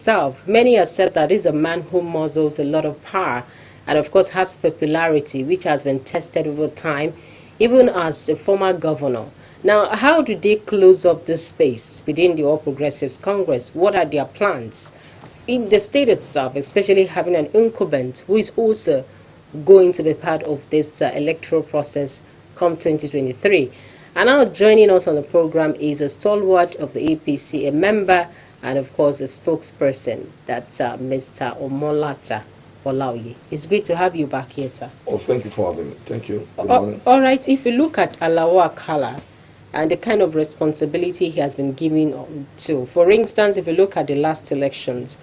itself, many have said that is a man who muzzles a lot of power and, of course, has popularity, which has been tested over time, even as a former governor. Now, how do they close up this space within the All Progressives Congress? What are their plans? In the state itself, especially having an incumbent who is also going to be part of this electoral process come 2023. And now joining us on the program is a stalwart of the APC, a member, and of course a spokesperson. That's Mr. Omolacha Olaoye. It's great to have you back here, sir. Oh, thank you for having me. Thank you. Good morning. All right, if you look at Alao Akala and the kind of responsibility he has been given to, for instance, if you look at the last elections,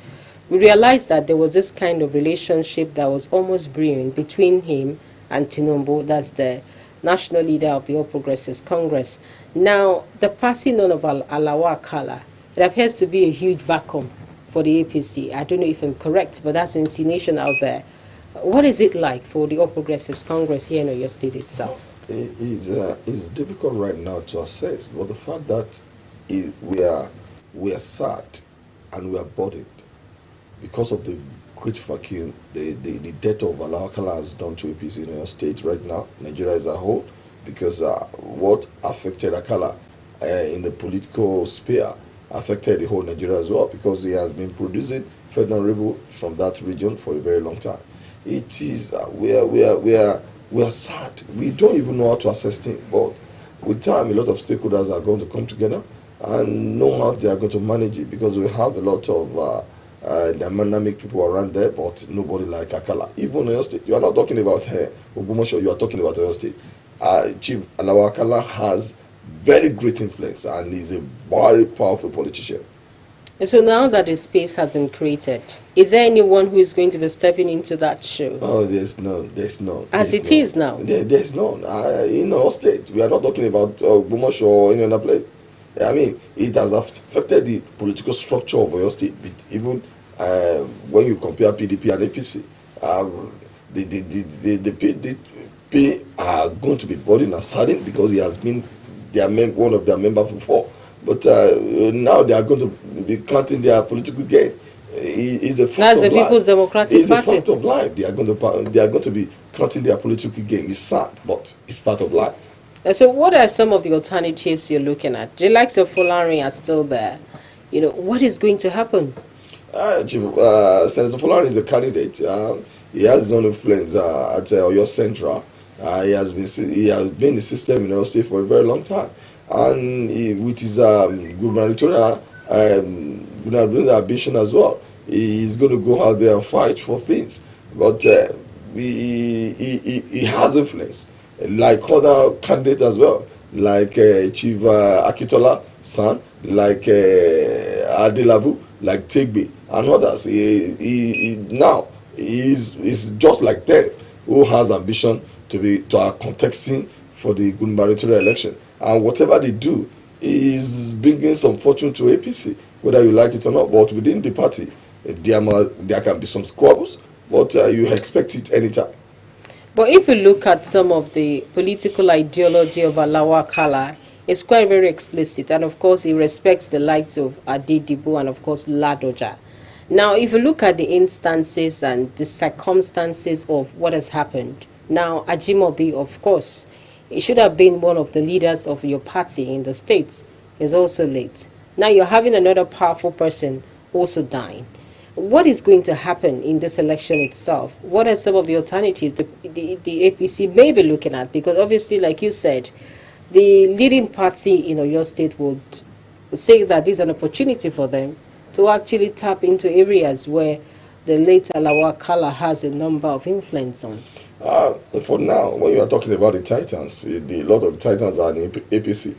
we realized that there was this kind of relationship that was almost brewing between him and Tinubu, that's the national leader of the All Progressives Congress. Now, the passing on of Alao Akala, it appears to be a huge vacuum for the APC. I don't know if I'm correct, but that's an insinuation out there. What is it like for the All Progressives Congress here in Oyo State itself? It's difficult right now to assess, but the fact that we are sad and we are burdened because of the great vacuum the death of Alao Akala has done to APC in our state right now, Nigeria as a whole, because what affected Akala in the political sphere affected the whole Nigeria as well, because he has been producing federal revenue from that region for a very long time. It is we are sad. We don't even know how to assess things, but with time, a lot of stakeholders are going to come together and know how they are going to manage it, because we have a lot of dynamic people around there, but nobody like Akala. Even Oyo State, you are not talking about Ogbomoso, you are talking about Oyo State. Chief Alao Akala has very great influence and is a very powerful politician. And so now that the space has been created, is there anyone who is going to be stepping into that shoe? Oh, there's none. There's none. As it is now? There's none. In our state, we are not talking about Ogbomoso or any other place. I mean, it has affected the political structure of Oyo State, even when you compare PDP and APC. The PDP are going to be burdened and saddened because he has been one of their members before. But now they are going to be counting their political gain. It's a fact That's of the life. People's Democratic It's Party. a fact of life. They are going to be counting their political gain. It's sad, but it's part of life. So what are some of the alternatives you're looking at? The likes of Fulani are still there. You know, what is going to happen? Senator Fulani is a candidate. He has his own influence at Oyo Central. He has been in the system in Oyo State for a very long time. And with his gubernatorial ambition as well, he's going to go out there and fight for things. But he has influence, like other candidates as well, like Chief Akitola San, like Adelabu, like Tegbe, and others. Now he's just like them, who has ambition to are contesting for the gubernatorial election. And whatever they do is bringing some fortune to APC, whether you like it or not. But within the party, there can be some squabbles, but you expect it anytime. But if you look at some of the political ideology of Alao Akala, it's quite very explicit. And of course, he respects the likes of Adedibo and of course Ladoja. Now, if you look at the instances and the circumstances of what has happened, now Ajimobi, of course, he should have been one of the leaders of your party in the States, is also late. Now you're having another powerful person also dying. What is going to happen in this election itself? What are some of the alternatives the APC may be looking at? Because obviously, like you said, the leading party in Oyo State would say that this is an opportunity for them to actually tap into areas where the late Alao Akala has a number of influence on. For now, when you are talking about the Titans, a lot of the Titans are in APC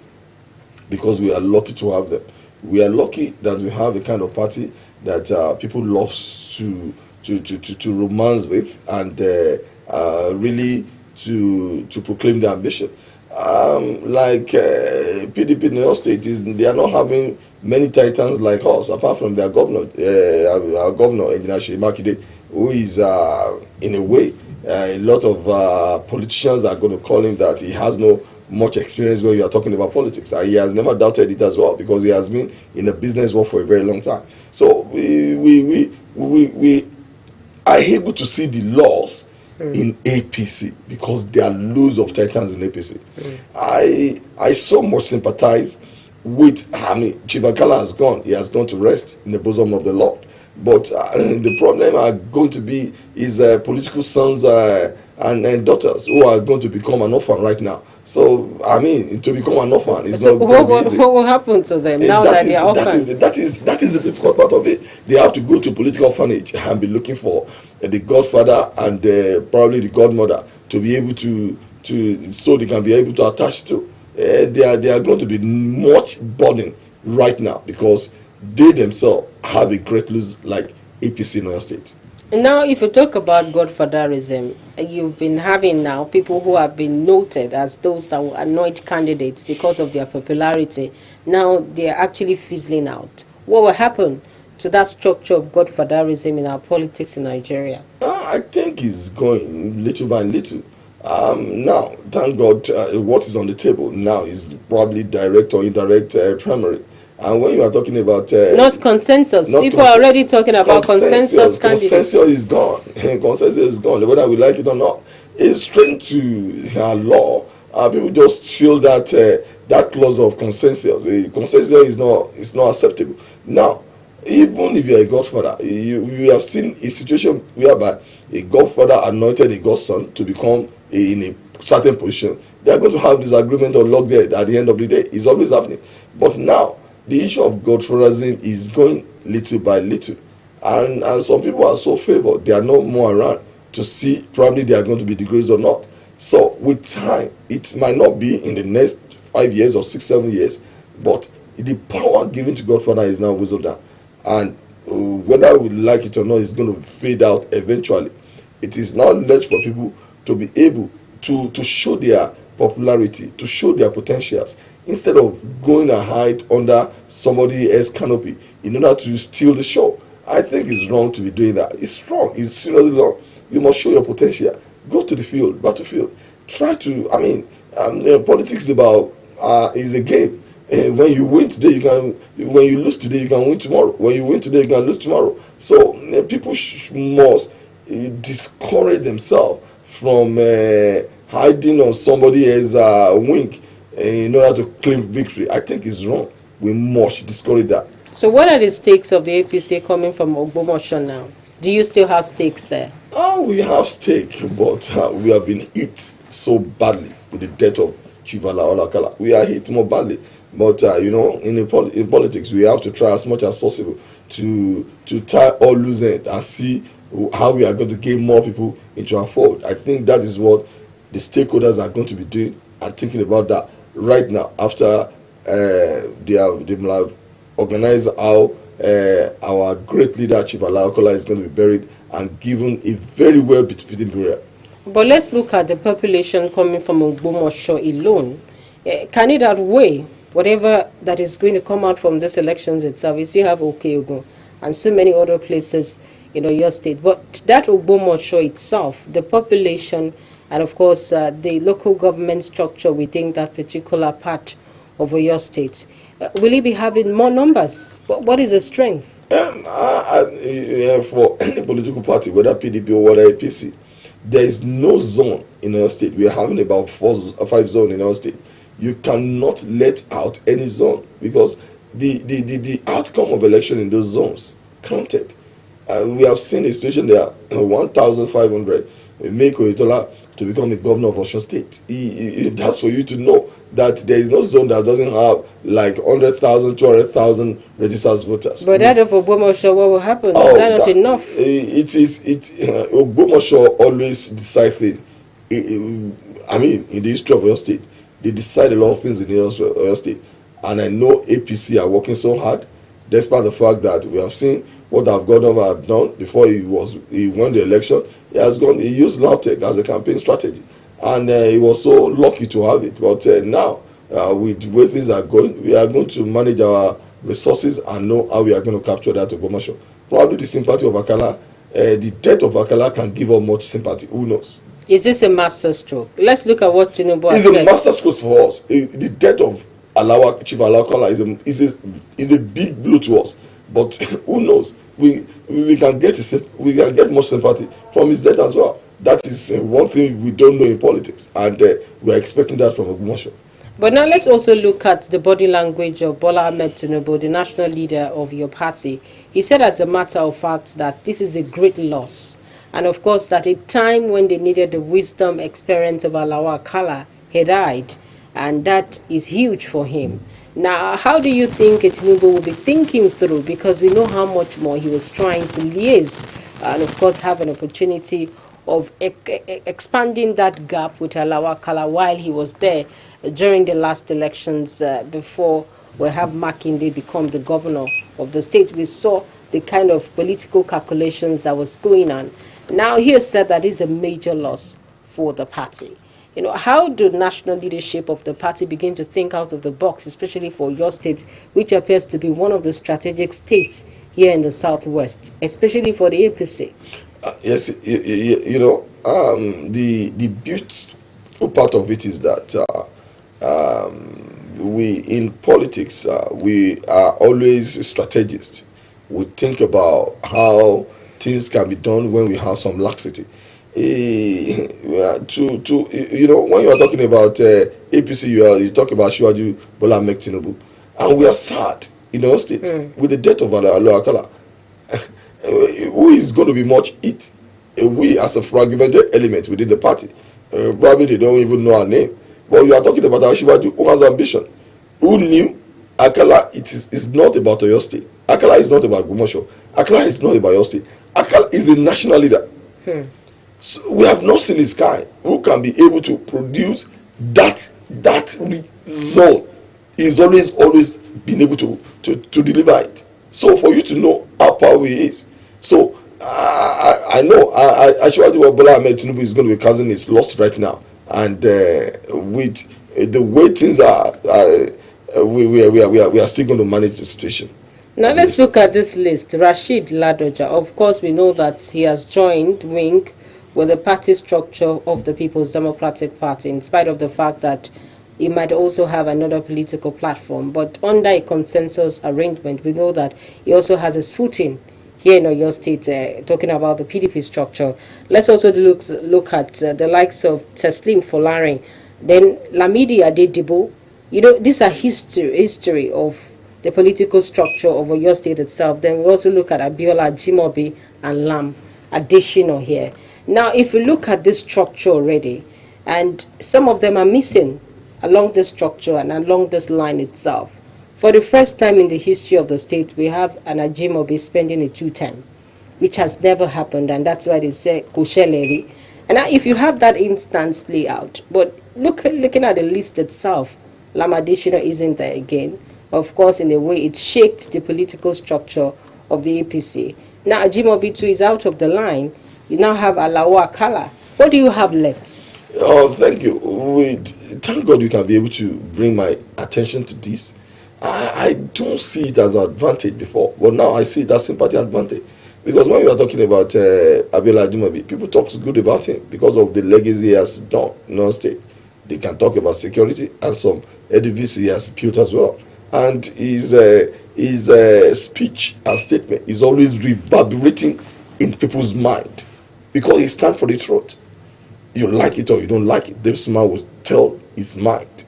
because we are lucky to have them. We are lucky that we have a kind of party that people love to romance with and really to proclaim their ambition. Like PDP in Oyo State, they are not having many Titans like us, apart from their governor, our governor, Engineer Seyi Makinde, who is in a way, a lot of politicians are going to call him that he has no much experience when you are talking about politics. And he has never doubted it as well because he has been in the business world for a very long time. So we are able to see the laws in APC because there are loads of titans in APC. I so much sympathize with, I mean, Chief Akala has gone. He has gone to rest in the bosom of the Lord. But the problem are going to be is political sons and daughters who are going to become an orphan right now. So, I mean, to become an orphan is So not going to be easy. what will happen to them now that they are orphans? That is the difficult part of it. They have to go to political orphanage and be looking for the godfather and probably the godmother to be able to so they can be able to attach to. They are going to be much burden right now because they themselves have a great lose like APC in Oyo State. Now, if you talk about godfatherism, you've been having now people who have been noted as those that will anoint candidates because of their popularity. Now they are actually fizzling out. What will happen to that structure of godfatherism in our politics in Nigeria? I think it's going little by little. Now, thank God, what is on the table now is probably direct or indirect primary. And when you are talking about not consensus, people are already talking about consensus candidates. Consensus is gone. Consensus is gone. Whether we like it or not, it's strange to our law. People just feel that that clause of consensus. Consensus is not acceptable. Now, even if you're a godfather, you have seen a situation whereby a godfather anointed a godson to become in a certain position. They are going to have disagreement or lock there at the end of the day. It's always happening. But now, the issue of godfatherism is going little by little. And some people are so favored, they are not more around to see probably they are going to be degrees or not. So with time, it might not be in the next 5 years or 6, 7 years, but the power given to Godfather is now whistled down. And whether we like it or not, it's going to fade out eventually. It is now left for people to be able to show their popularity, to show their potentials, instead of going and hide under somebody else's canopy in order to steal the show. I think it's wrong to be doing that. It's wrong. It's seriously wrong. You must show your potential. Go to the field, battlefield. Try to, I mean, politics is a game. When you win today, you can. When you lose today, you can win tomorrow. When you win today, you can lose tomorrow. So people must discourage themselves from hiding on somebody else's wing in order to claim victory. I think it's wrong. We must discourage that. So what are the stakes of the APC coming from Ogbomoso now? Do you still have stakes there? We have stake, but we have been hit so badly with the death of Chief Alao Alakala. We are hit more badly. But, in politics, we have to try as much as possible to tie all loose ends and see how we are going to gain more people into our fold. I think that is what the stakeholders are going to be doing and thinking about that right now after they have organized how our great leader Chief Alao Alakala is going to be buried and given a very well befitting burial. But let's look at the population coming from Ogbomoso alone. Can it outweigh whatever that is going to come out from these elections itself? We still have Okeogun and so many other places in your state. But that Ogbomoso itself, the population, and of course the local government structure within that particular part of your state, will it be having more numbers? What is the strength? For any political party, whether PDP or whether APC, there is no zone in our state. We are having about 4 or 5 zones in our state. You cannot let out any zone because the outcome of election in those zones counted. We have seen a situation there, 1,500 make Oyetola to become the governor of Osun State. That's for you to know that there is no zone that doesn't have like 100,000, 200,000 registered voters. But that of Ogbomoso, what will happen? Is that not enough? Ogbomoso always decide things. I mean, in the history of your state, they decide a lot of things in your state. And I know APC are working so hard, despite the fact that we have seen what our governor had done before he won the election. He used LAUTECH as a campaign strategy. And he was so lucky to have it. But now, with the way things are going, we are going to manage our resources and know how we are going to capture that Ogbomoso. Probably the sympathy of Akala, the death of Akala can give us much sympathy. Who knows? Is this a master stroke? Let's look at what Tinubu has It's a said. master stroke for us. The death of Chief Alawakala is a big blow to us. But who knows? We can get more sympathy from his death as well. That is one thing we don't know in politics, and we are expecting that from Ogbomoso. But now let's also look at the body language of Bola Ahmed Tinubu, the national leader of your party. He said as a matter of fact that this is a great loss. And of course that a time when they needed the wisdom, experience of Alawa Kala, he died. And that is huge for him. Now, how do you think Tinubu will be thinking through? Because we know how much more he was trying to liaise and of course have an opportunity of expanding that gap with Alawa Kala while he was there during the last elections before we have Makinde become the governor of the state. We saw the kind of political calculations that was going on. Now he has said that is a major loss for the party. You know, how do national leadership of the party begin to think out of the box, especially for your state, which appears to be one of the strategic states here in the southwest, especially for the APC? Yes, you know, the beautiful part of it is that we in politics we are always strategists. We think about how things can be done when we have some laxity. You know, when you are talking about APC, you talk about Shiwaju Bola Ahmed Tinubu, and we are sad in our state with the death of Alawa Kala. Who is going to be much it? We as a fragmented element within the party. Probably they don't even know our name. But you are talking about Shiwaju, who has ambition. Who knew Akala? It's not about Oyo State. Akala is not about Ogbomoso. Akala is not about Oyo State. Akala is a national leader. So we have not seen this guy who can be able to produce that zone. He's always been able to deliver it. So for you to know how powerful he is. So I know I sure what Bola Ahmed Tinubu is going to be causing is lost right now. And with the way things are, we are still going to manage the situation. Now let's look at this list. Rashid Ladoja, of course we know that he has joined Wing with the party structure of the People's Democratic Party, in spite of the fact that he might also have another political platform. But under a consensus arrangement, we know that he also has a footing here in Oyo State, talking about the PDP structure. Let's also look at the likes of Teslim Folarin, then Lamidi Adedibo. You know, these are history of the political structure of Oyo State itself. Then we also look at Abiola Jimobi and Lam Additional here. Now, if we look at this structure already, and some of them are missing along this structure and along this line itself. For the first time in the history of the state, we have an Ajimobi spending a 2-10, which has never happened, and that's why they say Kosheleri. And now if you have that instance play out, but looking at the list itself, Lamadishina isn't there again. Of course, in a way, it shaped the political structure of the APC. Now Ajimobi too is out of the line. You now have Alawa Kala. What do you have left? Oh, thank you. Thank God you can be able to bring my attention to this. I don't see it as an advantage before, but now I see it as sympathy advantage. Because when we are talking about Abiola Ajimobi, people talk good about him because of the legacy he has done in our state. They can talk about security and some edifices he has built as well. And his speech and statement is always reverberating in people's mind because he stands for the truth. You like it or you don't like it, this man will tell his mind.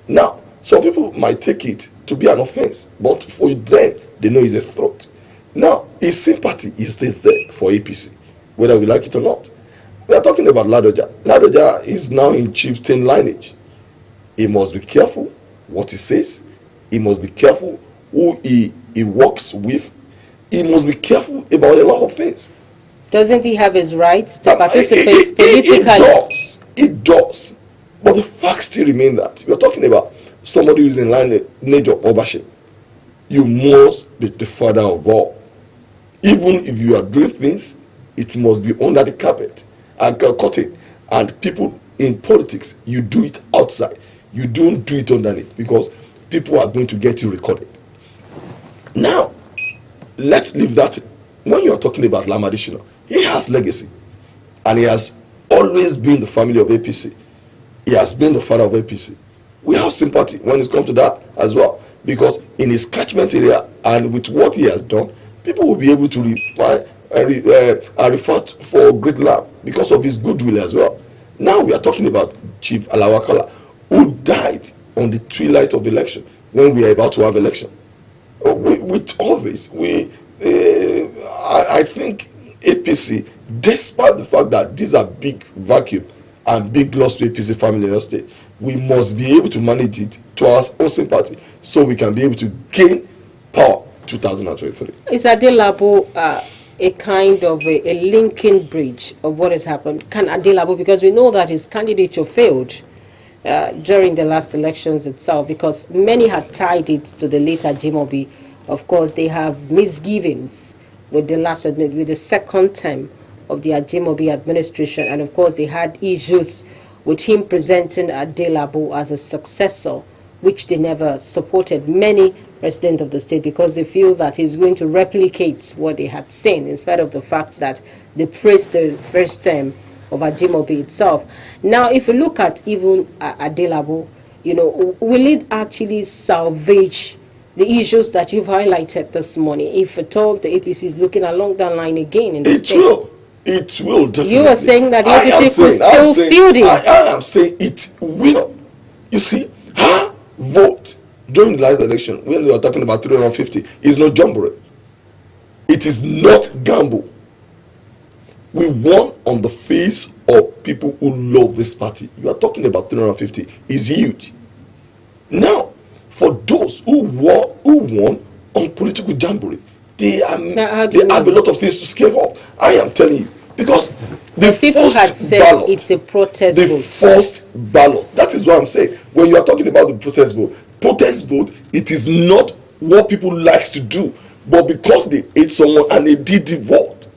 Now, some people might take it to be an offense, but for them, they know it's a threat. Now, his sympathy is still there for APC, whether we like it or not. We are talking about Ladoja. Ladoja is now in chieftain lineage. He must be careful what he says. He must be careful who he works with. He must be careful about a lot of things. Doesn't he have his rights to participate politically? It does. But the facts still remain that we are talking about somebody who is in lineage of ownership. You must be the father of all. Even if you are doing things, it must be under the carpet and curtain. And people in politics, you do it outside. You don't do it underneath because people are going to get you recorded. Now, let's leave that. When you are talking about Lamadishino, he has legacy and he has always been the family of APC. He has been the father of APC. We have sympathy when it comes to that as well, because in his catchment area and with what he has done, people will be able to refer for great love because of his goodwill as well. Now we are talking about Chief Alawa Kala, who died on the twilight of election when we are about to have election. With all this, I think APC, despite the fact that these are big vacuum and big loss to APC family in our state, we must be able to manage it to our own sympathy so we can be able to gain power 2023. Is Adelabu a kind of a linking bridge of what has happened? Can Adelabu, because we know that his candidature failed during the last elections itself, because many had tied it to the late Ajimobi. Of course, they have misgivings with the second term of the Ajimobi administration, and of course they had issues with him presenting Adelabu as a successor, which they never supported, many residents of the state, because they feel that he's going to replicate what they had seen, in spite of the fact that they praised the first term of Ajimobi itself. Now, if you look at even Adelabu, will it actually salvage the issues that you've highlighted this morning, if at all the APC is looking along that line again in the state? It will definitely. You are saying that the APC could still field it. I am saying it will. You see, her vote during the last election, when we are talking about 350, is not jamboree. It is not gamble. We won on the face of people who love this party. You are talking about 350 is huge. Now, for those who won on political jamboree, they have a lot of things to scale up. I am telling you, because the people had said ballot, it's a protest vote. The first ballot. That is what I'm saying. When you are talking about the protest vote, it is not what people like to do, but because they hate someone and they did the vote,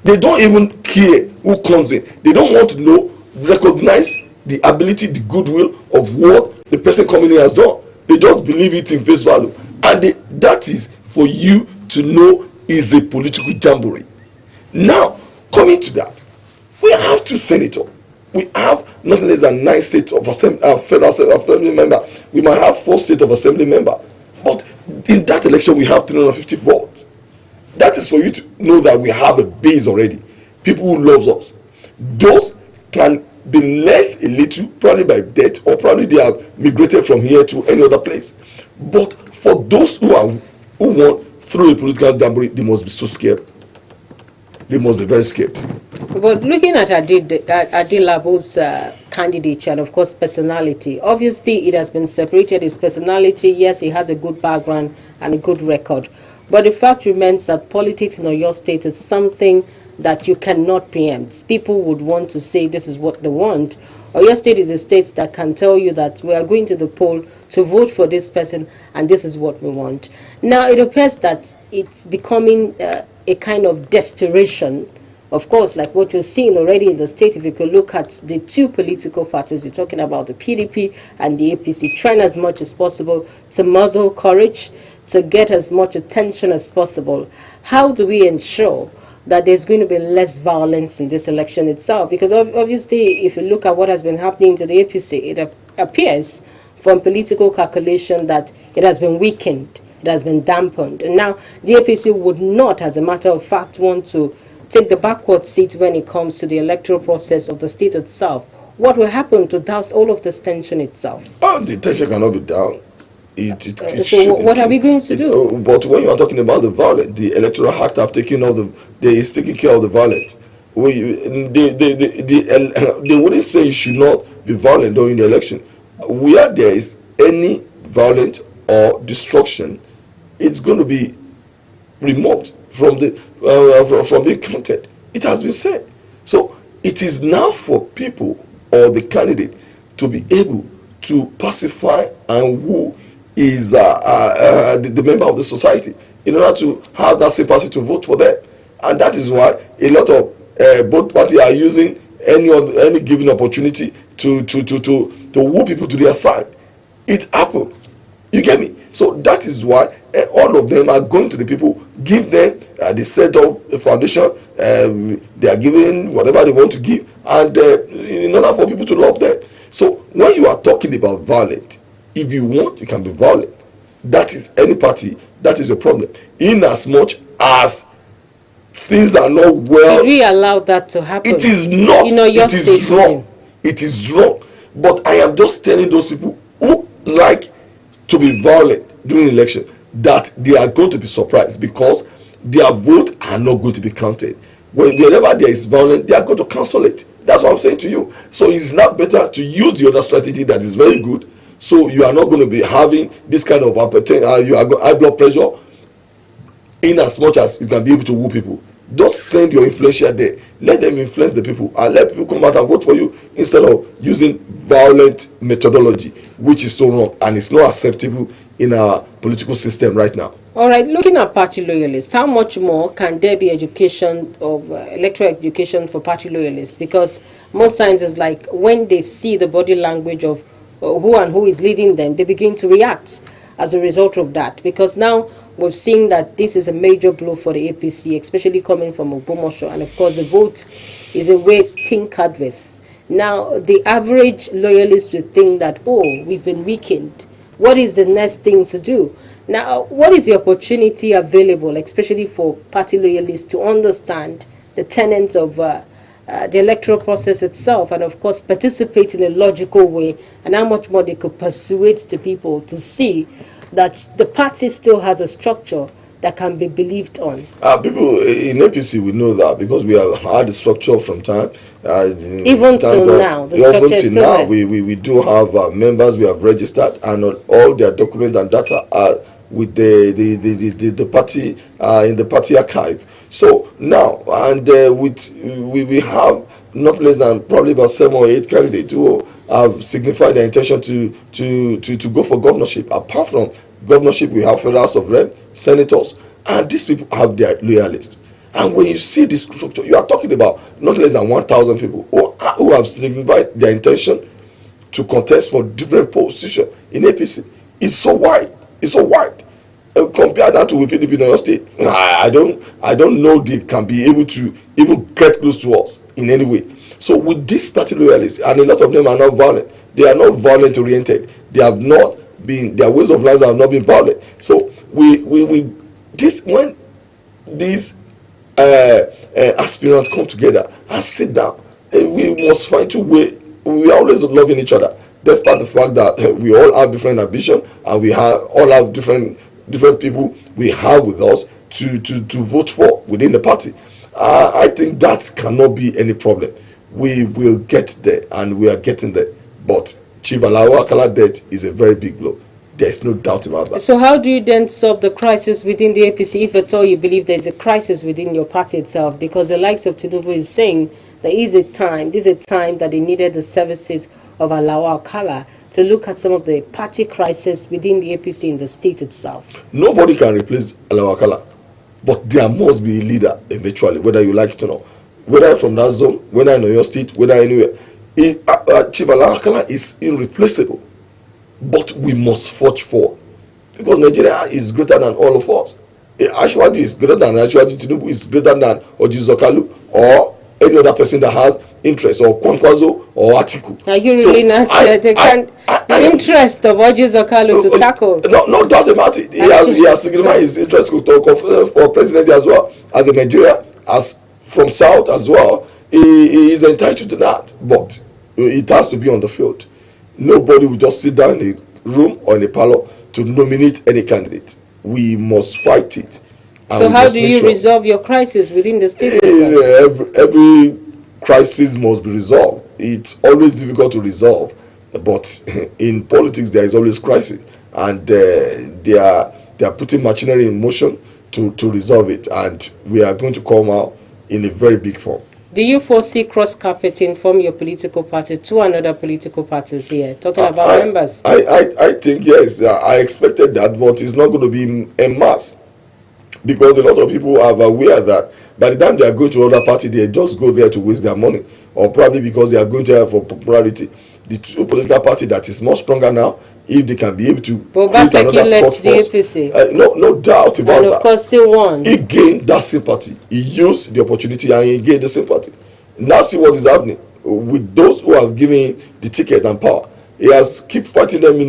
they don't even care who comes in. They don't want to recognize the ability, the goodwill of what the person coming in has done. They just believe it in face value, and that is for you to know is a political jamboree. Now, coming to that, we have 2 senators. We have nothing less than 9 states of federal assembly member. We might have 4 states of assembly member, but in that election we have 350 votes. That is for you to know that we have a base already. People who love us. Those can be less a little, probably by death, or probably they have migrated from here to any other place. But for those who want through a political jamboree, they must be so scared. They must be very scared. But looking at Adelabu's candidature and, of course, personality, obviously it has been separated. His personality, yes, he has a good background and a good record. But the fact remains that politics in Oyo State is something that you cannot preempt. People would want to say this is what they want. Oyo State is a state that can tell you that we are going to the poll to vote for this person and this is what we want. Now, it appears that it's becoming a kind of desperation. Of course, like what you're seeing already in the state, if you could look at the 2 political parties, you're talking about the PDP and the APC, trying as much as possible to muzzle courage, to get as much attention as possible. How do we ensure that there's going to be less violence in this election itself? Because obviously, if you look at what has been happening to the APC, it appears from political calculation that it has been weakened, it has been dampened. And now the APC would not, as a matter of fact, want to take the backward seat when it comes to the electoral process of the state itself. What will happen to douse all of this tension itself? Oh, the tension cannot be down. So what are we going to do? But when you are talking about the violence, the Electoral Act have taken all is taking care of the violence. They wouldn't say you should not be violent during the election. Where there is any violence or destruction, it's going to be removed from being counted. It has been said. So it is now for people or the candidate to be able to pacify and woo is the member of the society in order to have that sympathy to vote for them. And that is why a lot of both parties are using any given opportunity to woo people to their side. It happened. You get me? So that is why all of them are going to the people, give them the set of foundation, they are giving whatever they want to give, and in order for people to love them. So when you are talking about violence, if you want, you can be violent. That is any party, that is a problem. In as much as things are not well, should we allow that to happen? it is not. You know, your it is state wrong. It is wrong. But I am just telling those people who like to be violent during election that they are going to be surprised, because their vote are not going to be counted. Whenever there is violence, they are going to cancel it. That's what I'm saying to you. So it's not better to use the other strategy that is very good, so you are not going to be having this kind of you are high blood pressure, in as much as you can be able to woo people. Just send your influencer there, let them influence the people, and let people come out and vote for you, instead of using violent methodology, which is so wrong and it's not acceptable in our political system right now. All right, looking at party loyalists, how much more can there be education of electoral education for party loyalists? Because most times it's like when they see the body language of who is leading them, they begin to react as a result of that. Because now we've seen that this is a major blow for the APC, especially coming from Ogbomosho, and of course the vote is a way tinkered with. Now the average loyalist would think that, oh, we've been weakened. What is the next thing to do? Now, what is the opportunity available, especially for party loyalists, to understand the tenets of the electoral process itself, and of course participate in a logical way, and how much more they could persuade the people to see that the party still has a structure that can be believed on? People in APC, we know that, because we have had the structure from time. Even till now, the structure is still there. We do have members we have registered, and all their documents and data are with the party in the party archive. So now, and we have not less than probably about 7 or 8 candidates who have signified their intention to go for governorship. Apart from governorship, we have federal House of Rep, senators, and these people have their loyalists. And when you see this structure, you are talking about not less than 1,000 people who have signified their intention to contest for different positions in APC. It's so wide. It's so wide. Compare that to PDP in your state. I don't know they can be able to even get close to us in any way. So with this party loyalists, and a lot of them are not violent. They are not violent oriented. They have not been, their ways of life have not been violent. So when these aspirants come together and sit down, we must find a way. We are always loving each other, despite the fact that we all have different ambition, and we all have different people we have with us to vote for within the party. I think that cannot be any problem. We will get there, and we are getting there. But Chief Alao Akala death is a very big blow. There's no doubt about that. So how do you then solve the crisis within the APC, if at all you believe there's a crisis within your party itself? Because the likes of Tinubu is saying there is a time, this is a time that they needed the services of Alao Akala to look at some of the party crisis within the APC in the state itself. Nobody can replace Alao Akala, but there must be a leader eventually, whether you like it or not. Whether from that zone, whether in your state, whether anywhere. Chief Alao Akala is irreplaceable, but we must forge forward, because Nigeria is greater than all of us. Ashwadi is greater than Ashwadi, Tinubu is greater than Orji Zokalu, or any other person that has interest, or Kwankwaso or Atiku. Are you really not the interest of Orji Zokalu to tackle? No doubt about it. He has signified his interest for president as well, as a Nigeria, as from South as well. He is entitled to that, but it has to be on the field. Nobody will just sit down in a room or in a parlor to nominate any candidate. We must fight it. So how do you resolve your crisis within the state? Every crisis must be resolved. It's always difficult to resolve, but in politics there is always crisis, and they are putting machinery in motion to resolve it, and we are going to come out in a very big form. Do you foresee cross-carpeting from your political party to another political parties here? Talking about members. I think yes. I expected that, but it's not going to be en masse, because a lot of people are aware that by the time they are going to other party, they just go there to waste their money, or probably because they are going there for popularity. The true political party that is more stronger now if they can be able to But create Obaseki another left thought the force. APC. No doubt about And that. of course still won. He gained that sympathy. He used the opportunity and he gained the sympathy. Now see what is happening with those who have given the ticket and power. He has keep fighting them in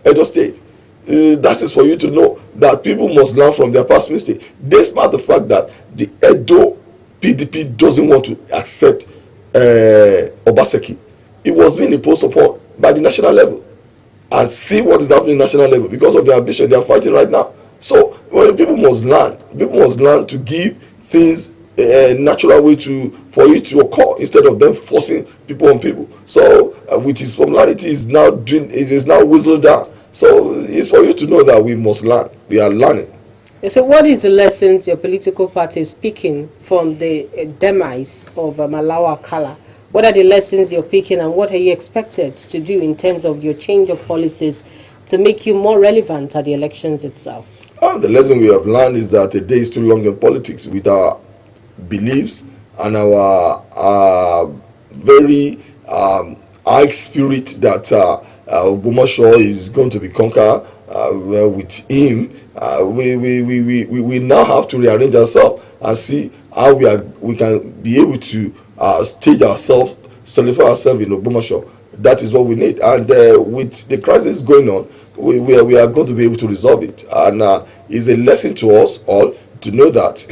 Edo State. That is for you to know that people must learn from their past mistakes. Despite the fact that the Edo PDP doesn't want to accept Obaseki, it was being imposed upon by the national level. And see what is happening national level because of the ambition they are fighting right now. So people must learn to give things a natural way for it to occur instead of them forcing people on people. So with his popularity is now whistling down. So it's for you to know that we must learn. We are learning. So what is the lessons your political party is picking from the demise of Malawa Kala? What are the lessons you're picking and what are you expected to do in terms of your change of policies to make you more relevant at the elections itself? The lesson we have learned is that a day is too long in politics with our beliefs and our very high spirit that Ogbomoso is going to be conquered. With him, we now have to rearrange ourselves and see how we can be able to stage ourselves, solidify ourselves in Ogbomoso. That is what we need. And with the crisis going on, we are going to be able to resolve it. And it's a lesson to us all to know that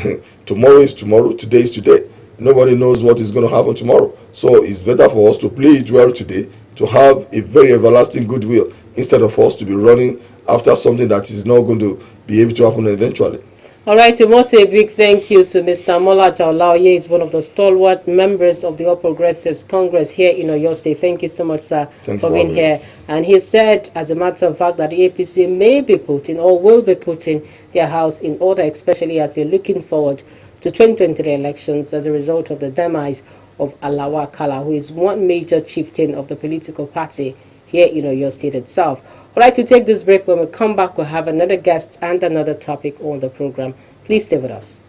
tomorrow is tomorrow, today is today. Nobody knows what is going to happen tomorrow. So it's better for us to play it well today, to have a very everlasting goodwill, instead of us to be running after something that is not going to be able to happen eventually. All right, we must say a big thank you to Mr. Mola Olaoye. He's one of the stalwart members of the All Progressives Congress here in Oyo State. Thank you so much, sir, for being here. And he said, as a matter of fact, that the APC may be putting or will be putting their house in order, especially as you're looking forward to 2023 elections as a result of the demise of Alawa Kala, who is one major chieftain of the political party here in Oyo State itself. All right, to take this break. When we come back, we'll have another guest and another topic on the program. Please stay with us.